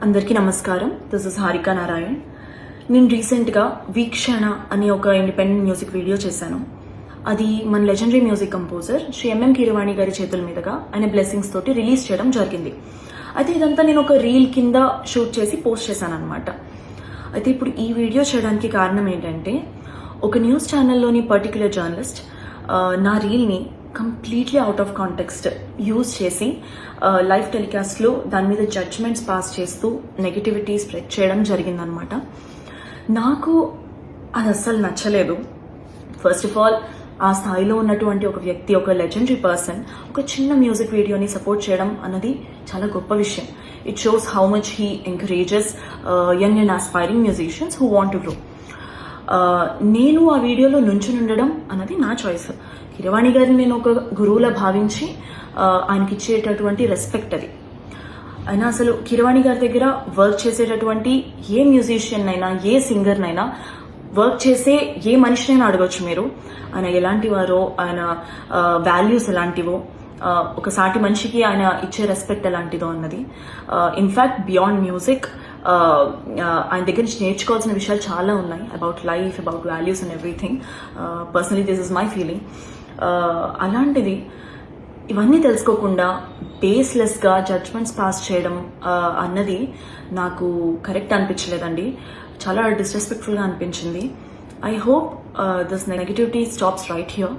అందరికీ నమస్కారం. This is Harika Narayan. నేను రీసెంట్గా వీక్షణ అనే ఒక ఇండిపెండెంట్ మ్యూజిక్ వీడియో చేశాను. అది మన legendary music composer Shri MM Keeravani గారి చేతుల మీదుగా ఆయన బ్లెస్సింగ్స్ తోటి రిలీజ్ చేయడం జరిగింది. అయితే ఇదంతా నేను ఒక రీల్ కింద షూట్ చేసి పోస్ట్ చేశాను అనమాట. అయితే ఇప్పుడు ఈ వీడియో చేయడానికి కారణం ఏంటంటే, ఒక న్యూస్ ఛానల్లోని పర్టిక్యులర్ జర్నలిస్ట్ నా రీల్ని completely out of context use చేసి లైవ్ టెలికాస్ట్లో దాని మీద జడ్జ్మెంట్స్ పాస్ చేస్తూ నెగిటివిటీ స్ప్రెడ్ చేయడం జరిగిందనమాట. నాకు అది అస్సలు నచ్చలేదు. ఫస్ట్ ఆఫ్ ఆల్, ఆ స్థాయిలో ఉన్నటువంటి ఒక వ్యక్తి, ఒక లెజెండరీ పర్సన్ ఒక చిన్న మ్యూజిక్ వీడియోని సపోర్ట్ చేయడం అన్నది చాలా గొప్ప విషయం. It shows how much he encourages young and aspiring musicians who want to grow. నేను ఆ వీడియోలో నుంచుని ఉండడం అన్నది నా చాయిస్. కీరవాణి గారిని నేను ఒక గురువులా భావించి ఆయనకి ఇచ్చేటటువంటి రెస్పెక్ట్ అది. అయినా అసలు కీరవాణి గారి దగ్గర వర్క్ చేసేటటువంటి ఏ మ్యూజిషియన్ అయినా, ఏ సింగర్నైనా, వర్క్ చేసే ఏ మనిషినైనా అడగొచ్చు మీరు, ఆయన ఎలాంటి వారో, ఆయన వాల్యూస్ ఎలాంటివో, ఒక సాటి మనిషికి ఆయన ఇచ్చే రెస్పెక్ట్ ఎలాంటిదో అన్నది. ఇన్ఫ్యాక్ట్ బియాండ్ మ్యూజిక్ ఆయన దగ్గర నుంచి నేర్చుకోవాల్సిన విషయాలు చాలా ఉన్నాయి. About life, about values and everything. Personally this is my feeling. అలాంటిది ఇవన్నీ తెలుసుకోకుండా బేస్లెస్గా జడ్జ్మెంట్స్ పాస్ చేయడం అన్నది నాకు కరెక్ట్ అనిపించలేదండి. చాలా డిస్రెస్పెక్ట్ఫుల్గా అనిపించింది. I hope this negativity stops right here.